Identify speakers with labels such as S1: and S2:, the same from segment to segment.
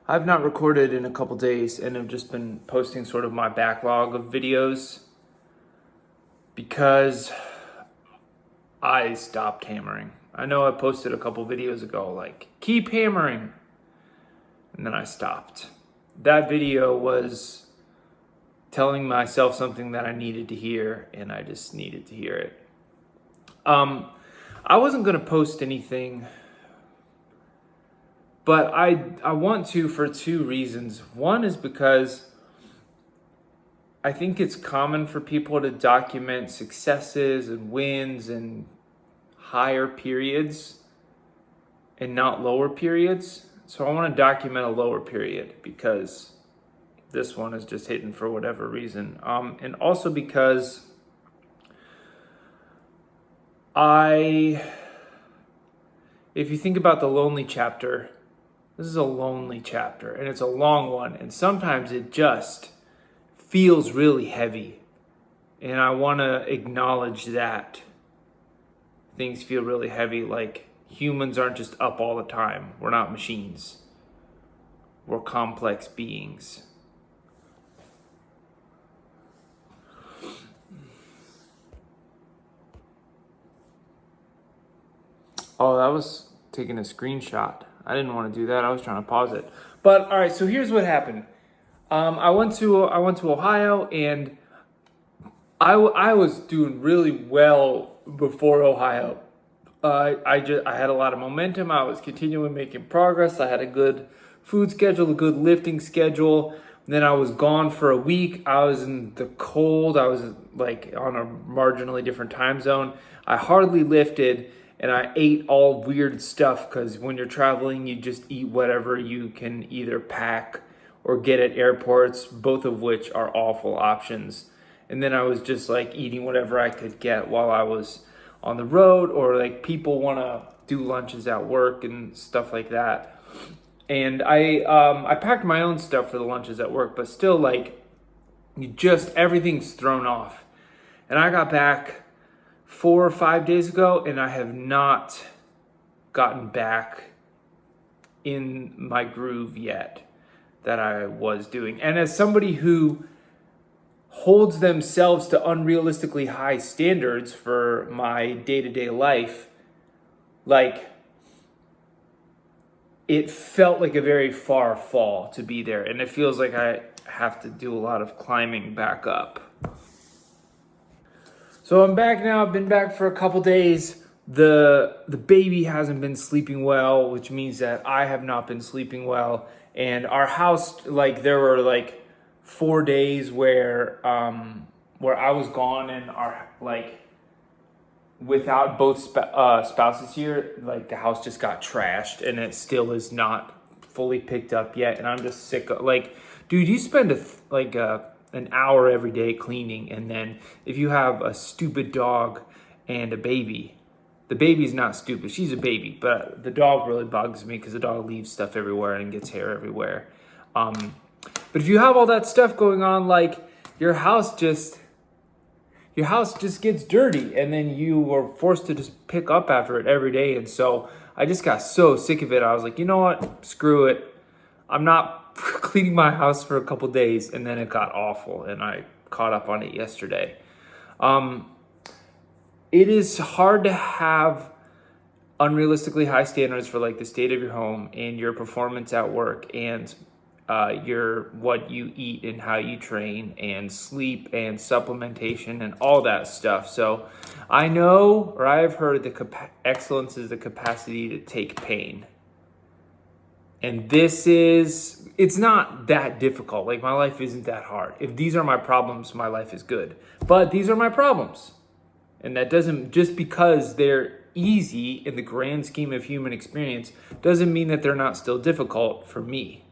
S1: I've not recorded in a couple days and have just been posting sort of my backlog of videos because I stopped hammering. I know I posted a couple videos ago, like, keep hammering, and then I stopped. That video was telling myself something that I needed to hear, and I just needed to hear it. I wasn't going to post anything, but I want to for two reasons. One is because I think it's common for people to document successes and wins and higher periods and not lower periods. So I want to document a lower period because this one is just hitting for whatever reason. And also because if you think about the lonely chapter, this is a lonely chapter and it's a long one. And sometimes it just feels really heavy. And I want to acknowledge that things feel really heavy. Like, humans aren't just up all the time. We're not machines. We're complex beings. Oh, that was taking a screenshot. I didn't want to do that. I was trying to pause it. But all right, so here's what happened. I went to Ohio, and I was doing really well before Ohio. I had a lot of momentum. I was continuing making progress. I had a good food schedule, a good lifting schedule. And then I was gone for a week. I was in the cold. I was like on a marginally different time zone. I hardly lifted, and I ate all weird stuff because when you're traveling, you just eat whatever you can either pack or get at airports, both of which are awful options. And then I was just like eating whatever I could get while I was on the road, or like people want to do lunches at work and stuff like that. And I packed my own stuff for the lunches at work, but still, like, everything's thrown off. And I got back 4 or 5 days ago, and I have not gotten back in my groove yet that I was doing. And as somebody who holds themselves to unrealistically high standards for my day-to-day life, like, it felt like a very far fall to be there. And it feels like I have to do a lot of climbing back up. So I'm back now. I've been back for a couple days. The baby hasn't been sleeping well, which means that I have not been sleeping well. And our house, like, there were like 4 days where I was gone, and our, like, without both spouses here, like, the house just got trashed, and it still is not fully picked up yet. And I'm just sick of, like, dude, you spend an hour every day cleaning, and then if you have a stupid dog and a baby, the baby's not stupid, she's a baby, but the dog really bugs me because the dog leaves stuff everywhere and gets hair everywhere. But if you have all that stuff going on, like, your house just gets dirty, and then you are forced to just pick up after it every day. And so I just got so sick of it. I was like, you know what? Screw it. I'm not cleaning my house for a couple days. And then it got awful, and I caught up on it yesterday. It is hard to have unrealistically high standards for, like, the state of your home and your performance at work, and what you eat and how you train and sleep and supplementation and all that stuff. So I know, or I've heard, excellence is the capacity to take pain. And it's not that difficult. Like, my life isn't that hard. If these are my problems, my life is good. But these are my problems. And that doesn't, just because they're easy in the grand scheme of human experience, doesn't mean that they're not still difficult for me.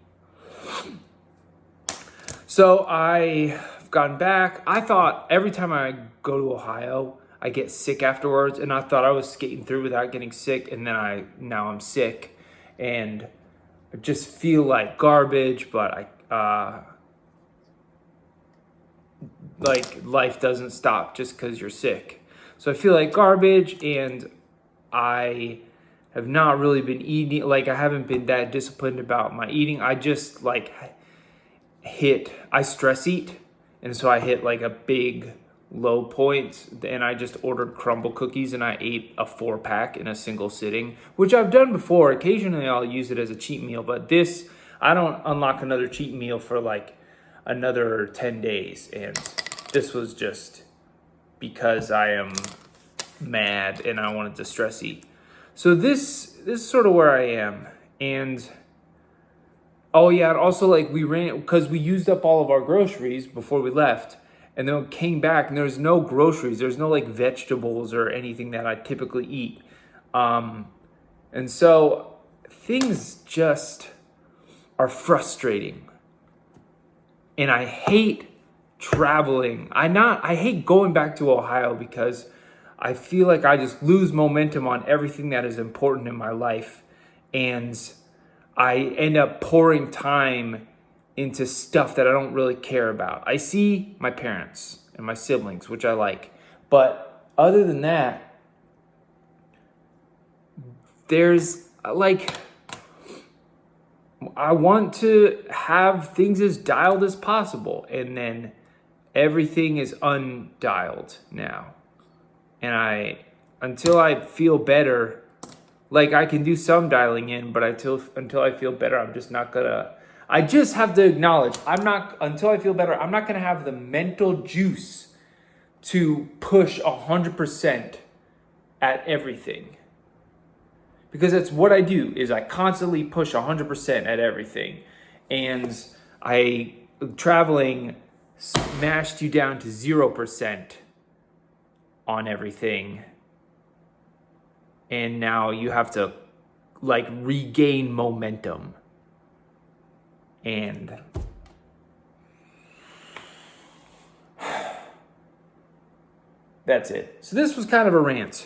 S1: So I've gotten back. I thought every time I go to Ohio, I get sick afterwards, and I thought I was skating through without getting sick, and then now I'm sick, and I just feel like garbage. But like, life doesn't stop just because you're sick. So I feel like garbage, and I have not really been eating. Like, I haven't been that disciplined about my eating. I just like I stress eat. And so I hit like a big low point, and I just ordered crumble cookies and I ate a 4-pack in a single sitting, which I've done before. Occasionally I'll use it as a cheat meal, but this, I don't unlock another cheat meal for like another 10 days. And this was just because I am mad and I wanted to stress eat. So this is sort of where I am. And oh yeah, and also like we ran, because we used up all of our groceries before we left, and then we came back and there's no groceries. There's no like vegetables or anything that I typically eat. And so things just are frustrating. And I hate traveling. I hate going back to Ohio because I feel like I just lose momentum on everything that is important in my life. And I end up pouring time into stuff that I don't really care about. I see my parents and my siblings, which I like. But other than that, there's like, I want to have things as dialed as possible. And then everything is undialed now. And until I feel better, like I can do some dialing in, but until I feel better, I'm just not gonna. I just have to acknowledge until I feel better, I'm not gonna have the mental juice to push 100% at everything. Because that's what I do, is I constantly push 100% at everything. And traveling smashed you down to 0% on everything. And now you have to like regain momentum. And that's it. So this was kind of a rant.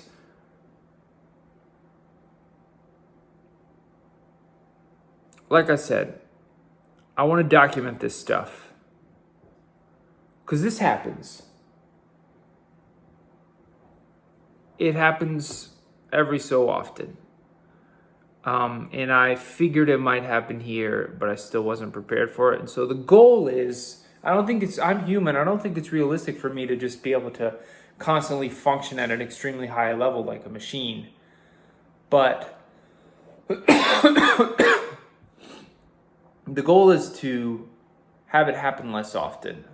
S1: Like I said, I want to document this stuff. Because this happens. It happens every so often. And I figured it might happen here, but I still wasn't prepared for it. And so the goal is, I'm human. I don't think it's realistic for me to just be able to constantly function at an extremely high level like a machine. But the goal is to have it happen less often.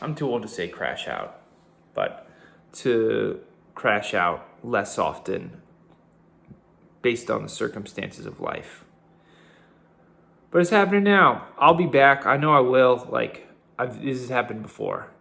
S1: I'm too old to say crash out, but to crash out less often based on the circumstances of life. But it's happening now. I'll be back. I know I will. This has happened before.